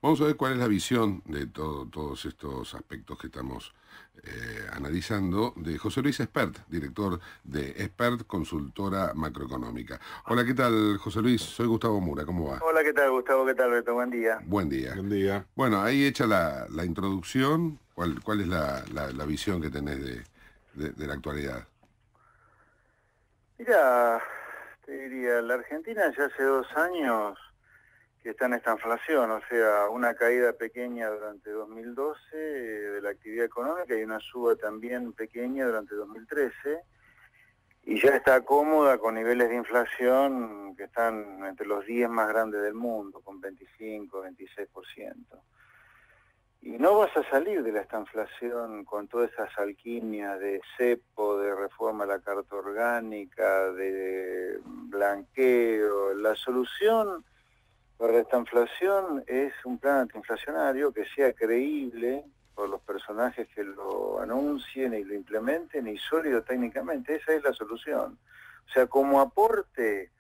Vamos a ver cuál es la visión de todos estos aspectos que estamos analizando de José Luis Espert, director de Espert, consultora macroeconómica. Hola, ¿qué tal, José Luis? Soy Gustavo Mura, ¿cómo va? Hola, ¿qué tal, Gustavo? ¿Qué tal, Beto? Buen día. Buen día. Buen día. Bueno, ahí hecha la introducción, ¿cuál es la visión que tenés de la actualidad? Mira, te diría, la Argentina ya hace 2 años que está en esta inflación, o sea, una caída pequeña durante 2012 de la actividad económica y una suba también pequeña durante 2013, y ya está cómoda con niveles de inflación que están entre los 10 más grandes del mundo, con 25, 26%. Y no vas a salir de esta inflación con todas esas alquimias de cepo, de reforma a la carta orgánica, de blanqueo. La solución para esta inflación es un plan antiinflacionario que sea creíble por los personajes que lo anuncien y lo implementen y sólido técnicamente. Esa es la solución. O sea, como aporte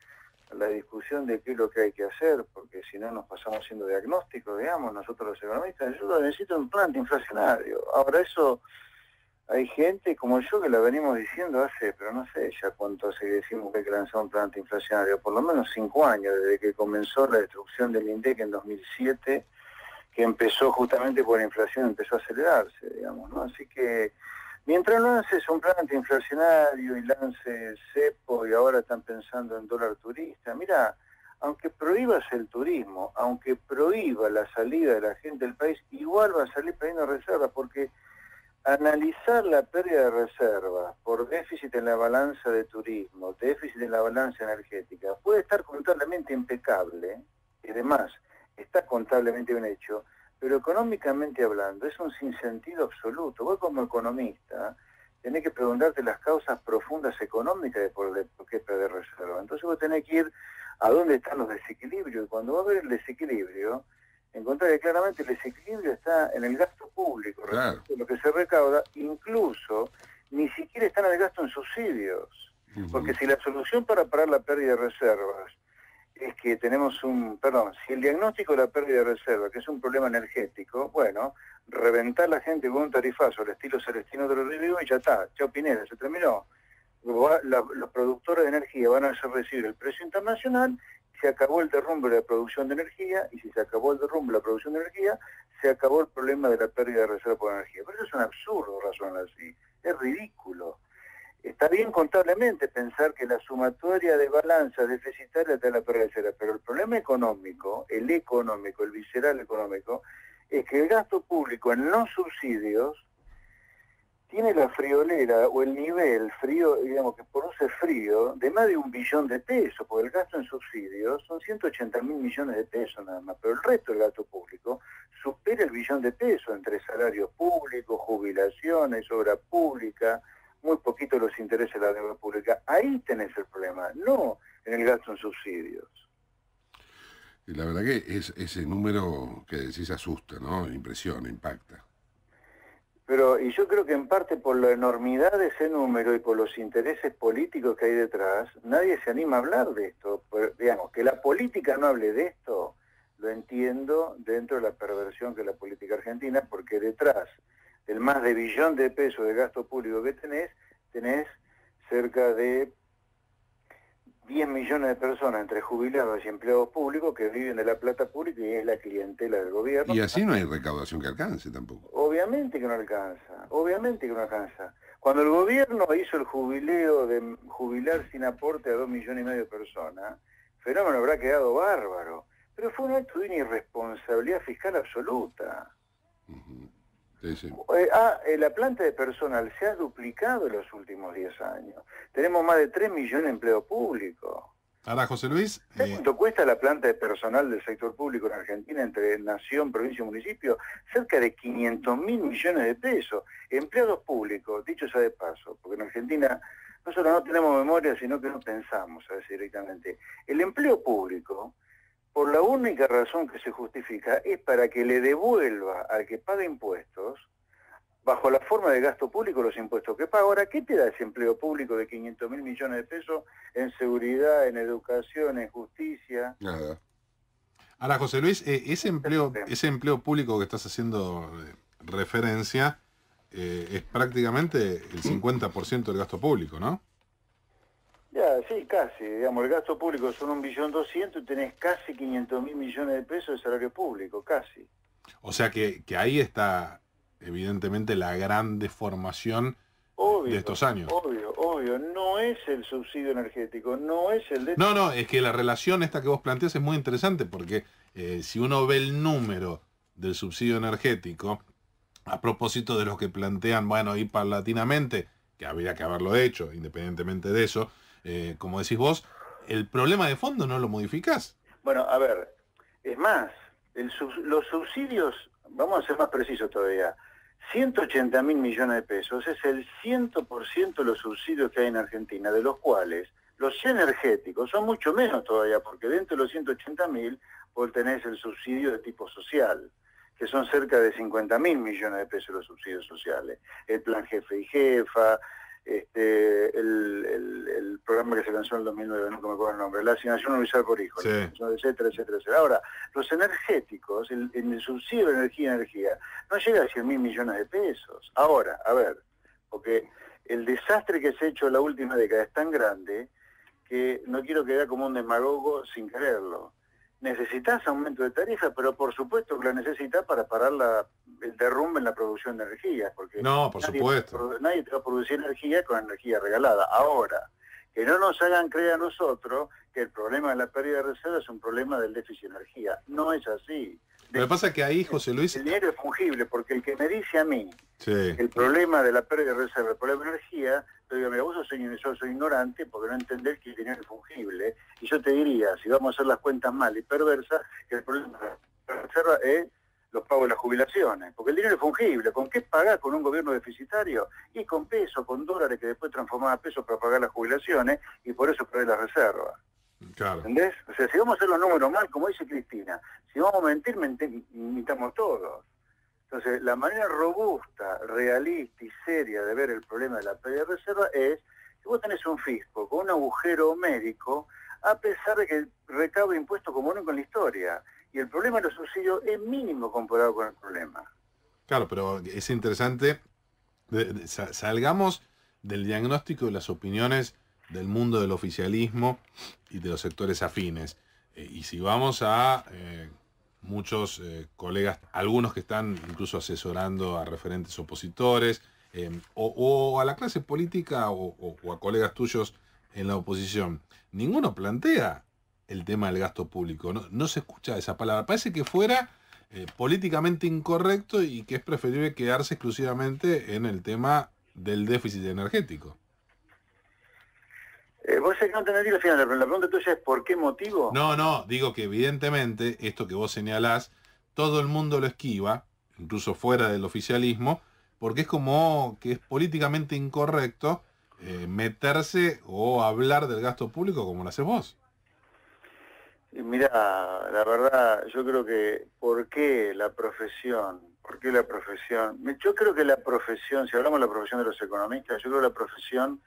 a la discusión de qué es lo que hay que hacer, porque si no nos pasamos haciendo diagnósticos, digamos, nosotros los economistas, yo necesito un plan antiinflacionario. Ahora eso, hay gente como yo que la venimos diciendo hace, pero no sé ya cuánto hace que decimos que hay que lanzar un plan antiinflacionario, por lo menos 5 años, desde que comenzó la destrucción del INDEC en 2007, que empezó justamente por la inflación, empezó a acelerarse, digamos, ¿no? Así que mientras lances un plan antiinflacionario y lance cepo y ahora están pensando en dólar turista, mira, aunque prohíbas el turismo, aunque prohíba la salida de la gente del país, igual va a salir perdiendo reservas, porque analizar la pérdida de reservas por déficit en la balanza de turismo, déficit en la balanza energética, puede estar contablemente impecable, y además está contablemente bien hecho, pero económicamente hablando es un sinsentido absoluto. Vos como economista tenés que preguntarte las causas profundas económicas de por qué perder reserva. Entonces vos tenés que ir a dónde están los desequilibrios, y cuando vos ves el desequilibrio, encontrar que claramente el desequilibrio está en el gasto público, Claro. respecto a lo que se recauda, incluso ni siquiera está en el gasto en subsidios. Porque si la solución para parar la pérdida de reservas es que tenemos si el diagnóstico de la pérdida de reserva, que es un problema energético, bueno, reventar la gente con un tarifazo al estilo Celestino de los Ríos y ya está, chao Pineda, se terminó. Los productores de energía van a hacer recibir el precio internacional, se acabó el derrumbe de la producción de energía, y si se acabó el derrumbe de la producción de energía, se acabó el problema de la pérdida de reserva por energía. Pero eso es un absurdo razonar así, es ridículo. Está bien contablemente pensar que la sumatoria de balanza deficitaria te la pérdida de reserva, pero el problema económico, el visceral económico, es que el gasto público en los subsidios tiene la friolera o el nivel frío, digamos, que produce frío de más de 1 billón de pesos, porque el gasto en subsidios son 180.000 millones de pesos nada más, pero el resto del gasto público supera el 1 billón de pesos entre salarios públicos, jubilaciones, obra pública, muy poquito los intereses de la deuda pública. Ahí tenés el problema, no en el gasto en subsidios. Y la verdad que ese número que decís asusta, ¿no? Impresiona, impacta. Y yo creo que en parte por la enormidad de ese número y por los intereses políticos que hay detrás, nadie se anima a hablar de esto. Digamos, que la política no hable de esto, lo entiendo dentro de la perversión que es la política argentina, porque detrás del más de 1 billón de pesos de gasto público que tenés cerca de 10 millones de personas entre jubilados y empleados públicos que viven de la plata pública y es la clientela del gobierno. Y así no hay recaudación que alcance tampoco. Obviamente que no alcanza, obviamente que no alcanza. Cuando el gobierno hizo el jubileo de jubilar sin aporte a 2,5 millones de personas, el fenómeno habrá quedado bárbaro, pero fue un acto de una irresponsabilidad fiscal absoluta. Sí, sí. La planta de personal se ha duplicado en los últimos 10 años. Tenemos más de 3 millones de empleo público. Ahora, José Luis, ¿Sabes cuánto cuesta la planta de personal del sector público en Argentina entre nación, provincia y municipio? Cerca de 500.000 millones de pesos. Empleados públicos, dicho sea de paso, porque en Argentina nosotros no tenemos memoria, sino que no pensamos, a decir directamente. El empleo público, por la única razón que se justifica, es para que le devuelva al que paga impuestos, bajo la forma de gasto público, los impuestos que paga. Ahora, ¿qué te da ese empleo público de 500.000 millones de pesos en seguridad, en educación, en justicia? Nada. Ahora, José Luis, ese empleo público que estás haciendo referencia es prácticamente el 50% del gasto público, ¿no? Ya, sí, casi. Digamos, el gasto público son 1.200.000.000 y tenés casi 500.000 millones de pesos de salario público, casi. O sea que ahí está evidentemente la gran deformación de Obvio, estos años. obvio. No es el subsidio energético, no es el de... No, es que la relación esta que vos planteás es muy interesante porque si uno ve el número del subsidio energético, a propósito de los que plantean, bueno, ir paulatinamente, que habría que haberlo hecho, independientemente de eso, como decís vos, el problema de fondo no lo modificás. Bueno, a ver, es más, los subsidios, vamos a ser más precisos todavía, 180.000 millones de pesos es el 100% de los subsidios que hay en Argentina, de los cuales los energéticos son mucho menos todavía, porque dentro de los 180.000 vos tenés el subsidio de tipo social, que son cerca de 50.000 millones de pesos los subsidios sociales. El plan jefe y jefa, el programa que se lanzó en el 2009, no me acuerdo el nombre, la asignación universal por hijo, Sí. etcétera. Ahora, los energéticos, en el subsidio de energía, no llega a 100.000 millones de pesos. Ahora, a ver, porque el desastre que se ha hecho en la última década es tan grande que no quiero quedar como un demagogo sin quererlo. Necesitas aumento de tarifa, pero por supuesto que lo necesitas para parar el derrumbe en la producción de energía, porque No, por supuesto. nadie te va a producir energía con energía regalada. Ahora, que no nos hagan creer a nosotros que el problema de la pérdida de reserva es un problema del déficit de energía. No es así. Lo que pasa es que ahí, José Luis... El dinero es fungible, porque el que me dice a mí Sí. el problema de la pérdida de reserva, el problema de energía, te digo, mira, yo soy ignorante porque no entender que el dinero es fungible. Y yo te diría, si vamos a hacer las cuentas mal y perversas, que el problema de la reserva es los pagos de las jubilaciones. Porque el dinero es fungible. ¿Con qué pagás con un gobierno deficitario? Y con pesos, con dólares que después transformás a pesos para pagar las jubilaciones y por eso perdés las reservas. Claro. ¿Entendés? O sea, si vamos a hacer los números mal, como dice Cristina, si vamos a mentir, mentamos todos. Entonces, la manera robusta, realista y seria de ver el problema de la pérdida de reserva es que vos tenés un fisco con un agujero médico, a pesar de que recauda impuestos como nunca en la historia. Y el problema de los subsidios es mínimo comparado con el problema. Claro, pero es interesante, salgamos del diagnóstico y las opiniones del mundo del oficialismo y de los sectores afines. Y si vamos a... muchos colegas, algunos que están incluso asesorando a referentes opositores, o a la clase política o a colegas tuyos en la oposición. Ninguno plantea el tema del gasto público, no se escucha esa palabra. Parece que fuera políticamente incorrecto y que es preferible quedarse exclusivamente en el tema del déficit energético. Vos sabés que no entendí al final, la pregunta tuya es ¿por qué motivo? No, digo que evidentemente esto que vos señalás, todo el mundo lo esquiva, incluso fuera del oficialismo, porque es como que es políticamente incorrecto meterse o hablar del gasto público como lo haces vos. Mira, la verdad, yo creo que ¿por qué la profesión? Yo creo que la profesión, si hablamos de la profesión de los economistas, yo creo que la profesión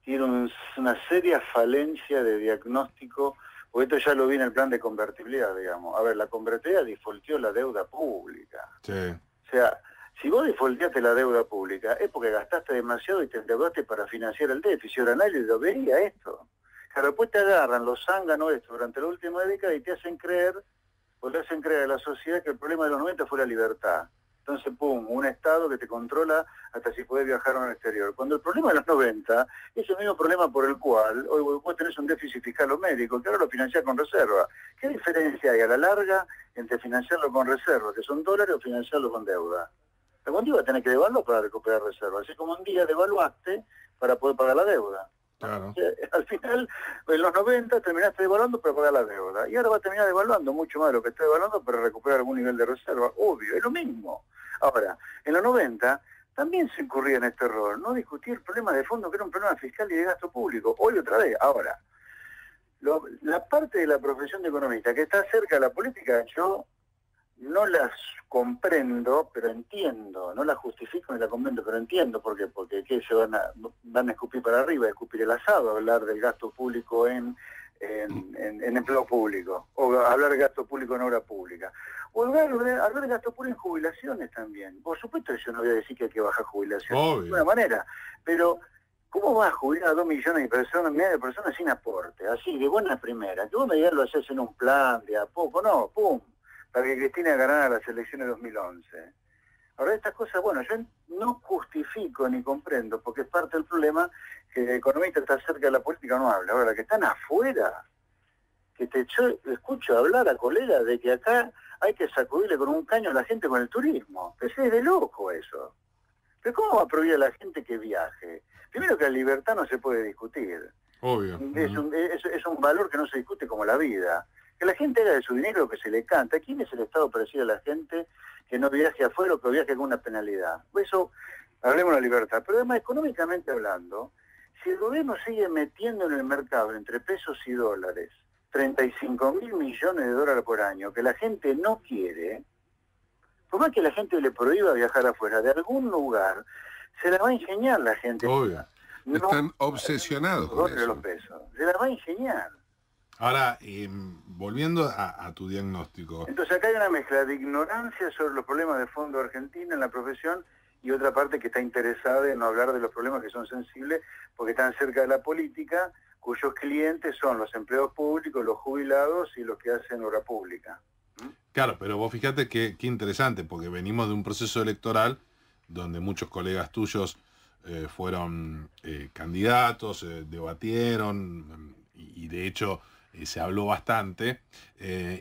tiene una seria falencia de diagnóstico, porque esto ya lo vi en el plan de convertibilidad, digamos. A ver, la convertibilidad defaulteó la deuda pública. Sí. O sea, si vos defaulteaste la deuda pública, es porque gastaste demasiado y te endeudaste para financiar el déficit. Ahora nadie lo vería esto. Claro, después te agarran los zánganos esto durante la última década y te hacen creer, o le hacen creer a la sociedad que el problema de los 90 fue la libertad. Entonces, pum, un Estado que te controla hasta si podés viajar al exterior. Cuando el problema de los 90 es el mismo problema por el cual hoy vos tenés un déficit fiscal o médico, que ahora lo financiás con reserva. ¿Qué diferencia hay a la larga entre financiarlo con reserva, que son dólares, o financiarlo con deuda? Algún día vas a tener que devaluar para recuperar reservas. Así como un día devaluaste para poder pagar la deuda. Claro. O sea, al final, en los 90 terminaste devaluando para pagar la deuda. Y ahora va a terminar devaluando mucho más de lo que está devaluando para recuperar algún nivel de reserva. Obvio, es lo mismo. Ahora, en los 90 también se incurría en este error. No discutía el problema de fondo, que era un problema fiscal y de gasto público. Hoy otra vez. Ahora, la parte de la profesión de economista que está cerca de la política, yo no las comprendo, pero entiendo. No las justifico ni las comprendo, pero entiendo. ¿Por qué? Porque ¿qué? Se van a escupir para arriba, escupir el asado, hablar del gasto público en en empleo público, o hablar de gasto público en obra pública, o hablar de gasto público en jubilaciones también. Por supuesto que yo no voy a decir que hay que bajar jubilaciones de ninguna manera, pero ¿cómo vas a jubilar a 2 millones de personas sin aporte? Así, de buena primera. Que vos me digas lo haces en un plan, de a poco, no, pum, para que Cristina ganara las elecciones de 2011. Ahora, estas cosas, bueno, yo no justifico ni comprendo, porque es parte del problema que el economista está cerca de la política no habla. Ahora, la que están afuera, yo escucho hablar a colegas de que acá hay que sacudirle con un caño a la gente con el turismo. Que es de loco eso. ¿Pero cómo va a prohibir a la gente que viaje? Primero que la libertad no se puede discutir. Obvio. Es un valor que no se discute como la vida. Que la gente haga de su dinero lo que se le canta. ¿Quién es el Estado para decir a la gente que no viaje afuera o que viaje con una penalidad? Eso, hablemos de la libertad. Pero además, económicamente hablando, si el gobierno sigue metiendo en el mercado entre pesos y dólares 35.000 millones de dólares por año, que la gente no quiere, por más que la gente le prohíba viajar afuera, de algún lugar, se la va a ingeniar la gente. Obvio. Están obsesionados con eso. Los pesos. Se la va a ingeniar. Ahora, volviendo a tu diagnóstico. Entonces acá hay una mezcla de ignorancia sobre los problemas de fondo de Argentina en la profesión y otra parte que está interesada en no hablar de los problemas que son sensibles porque están cerca de la política, cuyos clientes son los empleados públicos, los jubilados y los que hacen obra pública. Claro, pero vos fíjate qué interesante, porque venimos de un proceso electoral donde muchos colegas tuyos fueron candidatos, debatieron y de hecho se habló bastante,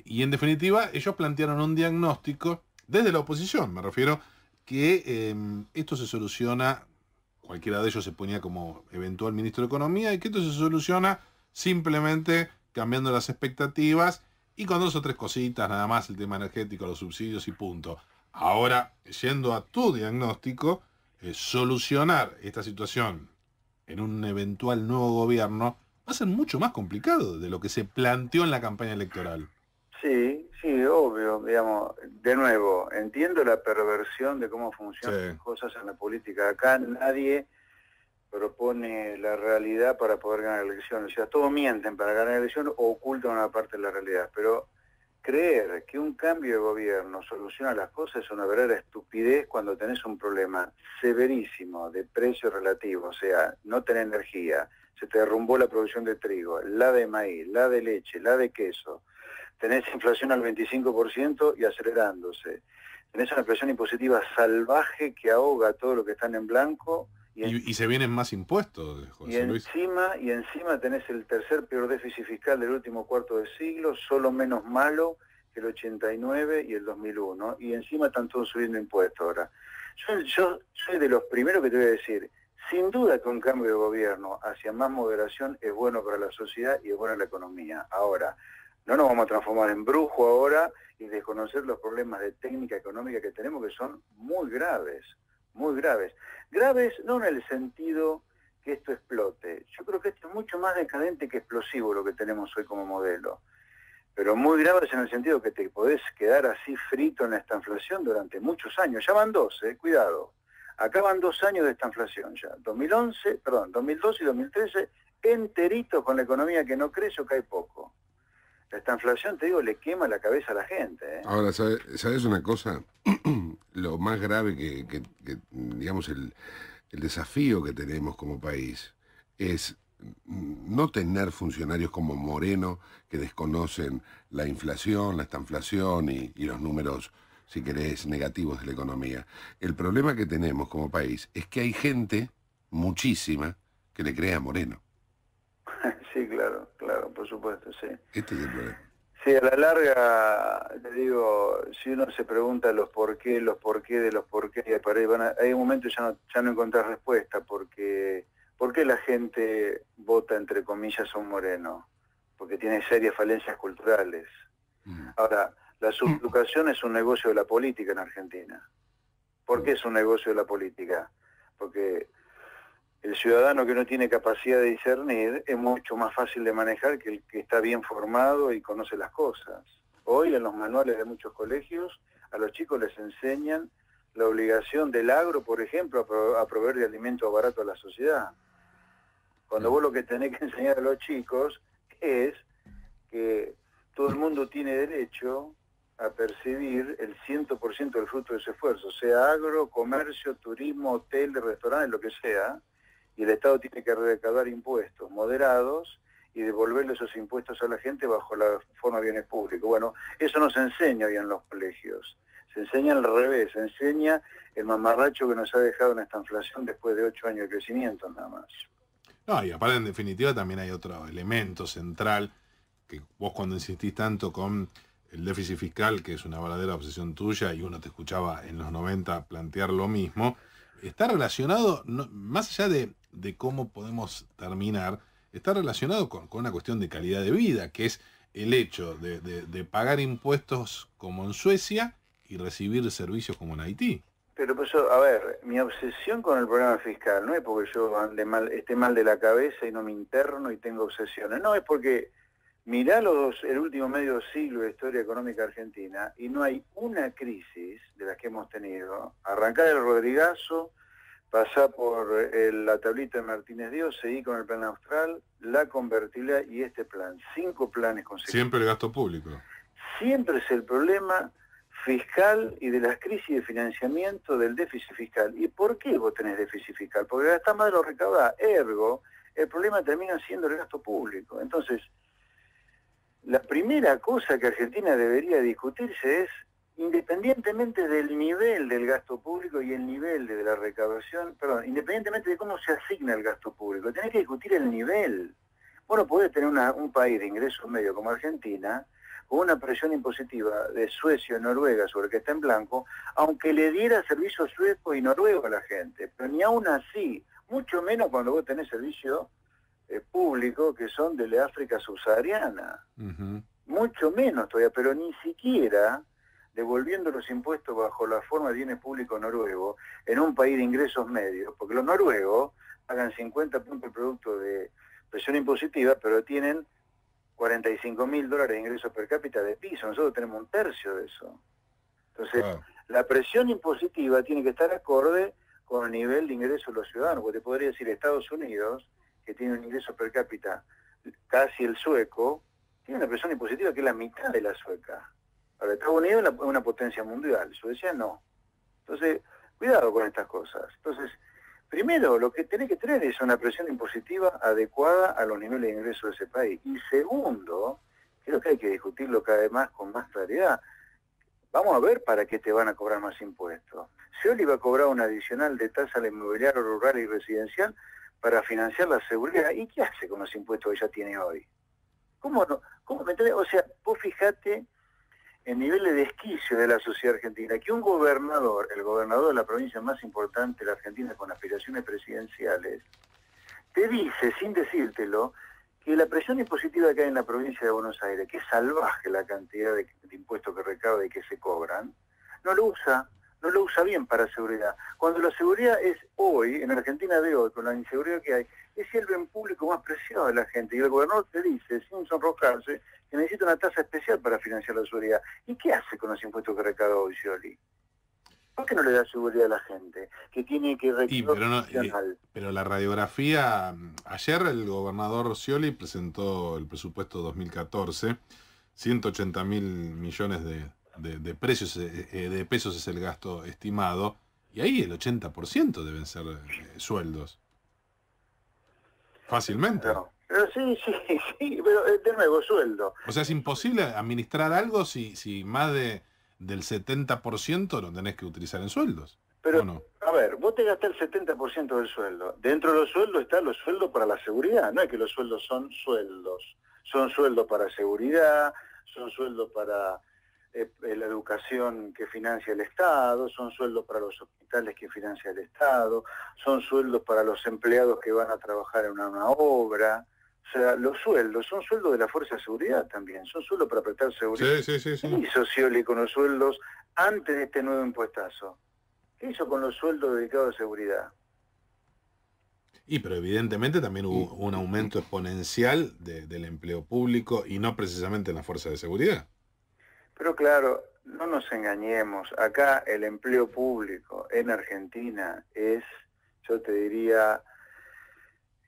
y en definitiva ellos plantearon un diagnóstico desde la oposición, me refiero, que esto se soluciona, cualquiera de ellos se ponía como eventual ministro de Economía, y que esto se soluciona simplemente cambiando las expectativas y con 2 o 3 cositas, nada más, el tema energético, los subsidios y punto. Ahora, yendo a tu diagnóstico, solucionar esta situación en un eventual nuevo gobierno va a ser mucho más complicado de lo que se planteó en la campaña electoral. Sí, obvio, digamos, de nuevo, entiendo la perversión de cómo funcionan las cosas en la política. Acá nadie propone la realidad para poder ganar elecciones. O sea, todos mienten para ganar elecciones o ocultan una parte de la realidad. Pero creer que un cambio de gobierno soluciona las cosas es una verdadera estupidez cuando tenés un problema severísimo de precio relativo. O sea, no tenés energía, se te derrumbó la producción de trigo, la de maíz, la de leche, la de queso. Tenés inflación al 25% y acelerándose. Tenés una presión impositiva salvaje que ahoga todo lo que están en blanco. Y se vienen más impuestos, José Luis. Y encima tenés el tercer peor déficit fiscal del último cuarto de siglo, solo menos malo que el 89 y el 2001. Y encima están todos subiendo impuestos ahora. Yo soy de los primeros que te voy a decir, sin duda que un cambio de gobierno hacia más moderación es bueno para la sociedad y es bueno para la economía. Ahora, no nos vamos a transformar en brujo ahora y desconocer los problemas de técnica económica que tenemos, que son muy graves, muy graves. Graves no en el sentido que esto explote. Yo creo que esto es mucho más decadente que explosivo lo que tenemos hoy como modelo. Pero muy graves en el sentido que te podés quedar así frito en esta inflación durante muchos años. Ya van 2, cuidado. Acá van 2 años de esta inflación ya. 2012 y 2013 enteritos con la economía que no crece o cae poco. Esta inflación, te digo, le quema la cabeza a la gente. Ahora, ¿sabes una cosa? Lo más grave que digamos, el desafío que tenemos como país es no tener funcionarios como Moreno que desconocen la inflación, la estanflación y los números, si querés, negativos de la economía. El problema que tenemos como país es que hay gente, muchísima, que le cree a Moreno. Sí, claro, por supuesto, sí. Este es el problema. Sí, a la larga, te digo, si uno se pregunta los por qué, y para ahí hay un momento ya no encontrás respuesta, porque ¿por qué la gente vota, entre comillas, a un Moreno? Porque tiene serias falencias culturales. Ahora, la subeducación es un negocio de la política en Argentina. ¿Por qué es un negocio de la política? Porque el ciudadano que no tiene capacidad de discernir es mucho más fácil de manejar que el que está bien formado y conoce las cosas. Hoy en los manuales de muchos colegios a los chicos les enseñan la obligación del agro, por ejemplo, a proveer de alimentos baratos a la sociedad. Cuando vos lo que tenés que enseñar a los chicos es que todo el mundo tiene derecho a percibir el 100% del fruto de ese esfuerzo, sea agro, comercio, turismo, hotel, restaurante, lo que sea, y el Estado tiene que recaudar impuestos moderados y devolverle esos impuestos a la gente bajo la forma de bienes públicos. Bueno, eso no se enseña hoy en los colegios. Se enseña al revés, se enseña el mamarracho que nos ha dejado en esta inflación después de 8 años de crecimiento nada más. No, y aparte en definitiva también hay otro elemento central, que vos cuando insistís tanto con el déficit fiscal, que es una verdadera obsesión tuya, y uno te escuchaba en los 90 plantear lo mismo, está relacionado, más allá de cómo podemos terminar, está relacionado con una cuestión de calidad de vida, que es el hecho de pagar impuestos como en Suecia y recibir servicios como en Haití. Pero pues, a ver, mi obsesión con el problema fiscal no es porque yo esté mal de la cabeza y no me interno y tengo obsesiones, no, es porque mirá el último medio siglo de historia económica argentina y no hay una crisis de las que hemos tenido, arrancar el Rodrigazo, pasar por la tablita de Martínez Díaz, seguir con el plan austral, la convertibilidad y este plan, 5 planes consecutivos. Siempre el gasto público. Siempre es el problema fiscal y de las crisis de financiamiento del déficit fiscal. ¿Y por qué vos tenés déficit fiscal? Porque gastás más de lo recaudado, ergo, el problema termina siendo el gasto público. Entonces, la primera cosa que Argentina debería discutirse es, independientemente del nivel del gasto público y el nivel de la recaudación, perdón, independientemente de cómo se asigna el gasto público, tenés que discutir el nivel. Bueno, podés tener un país de ingresos medios como Argentina, con una presión impositiva de Suecia o Noruega sobre el que está en blanco, aunque le diera servicio sueco y noruego a la gente, pero ni aún así, mucho menos cuando vos tenés servicio público que son de la África subsahariana. Mucho menos todavía, pero ni siquiera devolviendo los impuestos bajo la forma de bienes públicos noruegos en un país de ingresos medios, porque los noruegos pagan 50 puntos el producto de presión impositiva, pero tienen $45.000 de ingresos per cápita de piso. Nosotros tenemos 1/3 de eso. Entonces, la presión impositiva tiene que estar acorde con el nivel de ingresos de los ciudadanos, porque te podría decir Estados Unidos, que tiene un ingreso per cápita casi el sueco, tiene una presión impositiva que es la mitad de la sueca. Ahora, Estados Unidos es una potencia mundial, Suecia no. Entonces, cuidado con estas cosas. Entonces, primero, lo que tenés que tener es una presión impositiva adecuada a los niveles de ingresos de ese país. Y segundo, creo que hay que discutirlo cada vez más con más claridad. Vamos a ver para qué te van a cobrar más impuestos. Scioli va a cobrar un adicional de tasa al inmobiliario rural y residencial para financiar la seguridad. ¿Y qué hace con los impuestos que ya tiene hoy? ¿Cómo no? ¿Cómo me entendés? O sea, vos fijate el nivel de desquicio de la sociedad argentina, que un gobernador, el gobernador de la provincia más importante de la Argentina con aspiraciones presidenciales, te dice, sin decírtelo, que la presión impositiva que hay en la provincia de Buenos Aires, que es salvaje la cantidad de impuestos que recauda y que se cobran, no lo usa bien para seguridad. Cuando la seguridad es hoy, en Argentina de hoy, con la inseguridad que hay, es el bien público más preciado de la gente. Y el gobernador te dice, sin sonrojarse, que necesita una tasa especial para financiar la seguridad. ¿Y qué hace con los impuestos que recauda hoy Scioli? ¿Por qué no le da seguridad a la gente? Que tiene que pero la radiografía, ayer el gobernador Scioli presentó el presupuesto 2014, 180.000 millones de pesos es el gasto estimado, y ahí el 80% deben ser sueldos. Fácilmente. Pero sí, pero de nuevo, sueldo. O sea, es imposible administrar algo si más del 70% lo tenés que utilizar en sueldos. Pero, no? A ver, vos te gastás el 70% del sueldo. Dentro de los sueldos están los sueldos para la seguridad. No es que los sueldos son sueldos. Son sueldos para seguridad, son sueldos para la educación que financia el Estado, son sueldos para los hospitales que financia el Estado, son sueldos para los empleados que van a trabajar en una obra. O sea, los sueldos son sueldos de la Fuerza de Seguridad también, son sueldos para prestar seguridad. Sí. ¿Qué hizo Scioli con los sueldos antes de este nuevo impuestazo? ¿Qué hizo con los sueldos dedicados a seguridad? Pero evidentemente también hubo un aumento exponencial del empleo público y no precisamente en la Fuerza de Seguridad. Pero claro, no nos engañemos, acá el empleo público en Argentina es, yo te diría,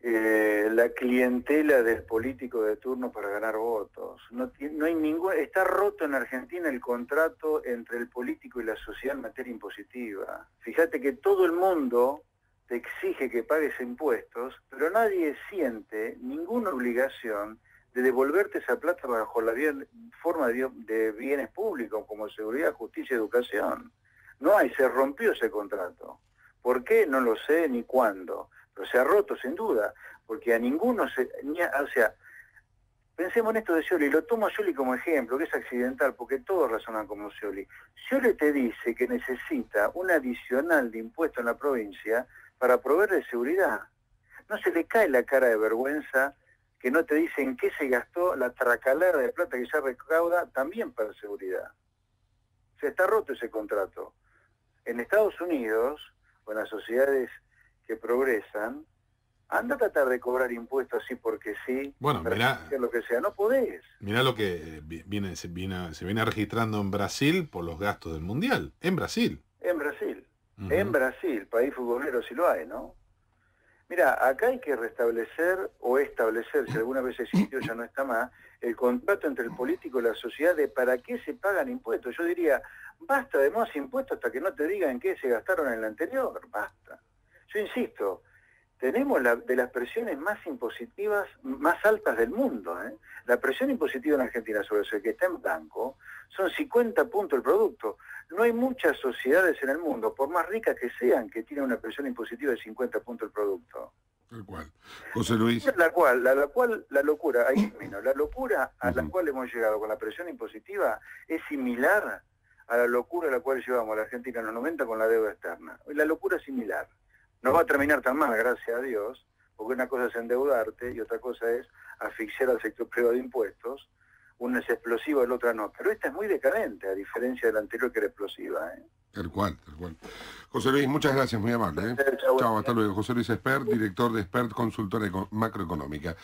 la clientela del político de turno para ganar votos. No hay ningún, está roto en Argentina el contrato entre el político y la sociedad en materia impositiva. Fíjate que todo el mundo te exige que pagues impuestos, pero nadie siente ninguna obligación de devolverte esa plata bajo la forma de bienes públicos como seguridad, justicia y educación. No hay, se rompió ese contrato. ¿Por qué? No lo sé ni cuándo, pero se ha roto sin duda, porque a ninguno o sea, pensemos en esto de Scioli, lo tomo a Scioli como ejemplo, que es accidental, porque todos razonan como Scioli. Scioli te dice que necesita un adicional de impuesto en la provincia para proveer de seguridad. No se le cae la cara de vergüenza que no te dice en qué se gastó la tracalera de plata que ya recauda también para seguridad. Se está roto ese contrato. En Estados Unidos, o en las sociedades que progresan, anda a tratar de cobrar impuestos así porque sí, bueno, mirá, lo que sea, no podés. Mirá lo que se viene registrando en Brasil por los gastos del Mundial. En Brasil. En Brasil. En Brasil, país futbolero sí lo hay, ¿no? Mira, acá hay que restablecer o establecer, si alguna vez existió ya no está más, el contrato entre el político y la sociedad de para qué se pagan impuestos. Yo diría, basta de más impuestos hasta que no te digan qué se gastaron en el anterior, basta. Yo insisto, tenemos de las presiones más impositivas, más altas del mundo, ¿eh? La presión impositiva en Argentina sobre el que está en blanco son 50 puntos el producto. No hay muchas sociedades en el mundo, por más ricas que sean, que tienen una presión impositiva de 50 puntos el producto. Tal cual. José Luis. La locura, ahí termino, la locura a la cual hemos llegado con la presión impositiva es similar a la locura a la cual llevamos a la Argentina en los 90 con la deuda externa. La locura es similar. No va a terminar tan mal, gracias a Dios, porque una cosa es endeudarte y otra cosa es asfixiar al sector privado de impuestos. Una es explosiva, la otra no. Pero esta es muy decadente, a diferencia de la anterior que era explosiva, ¿eh? Tal cual, tal cual. José Luis, muchas gracias, muy amable. Chao, hasta luego. José Luis Espert, director de Espert, consultora macroeconómica.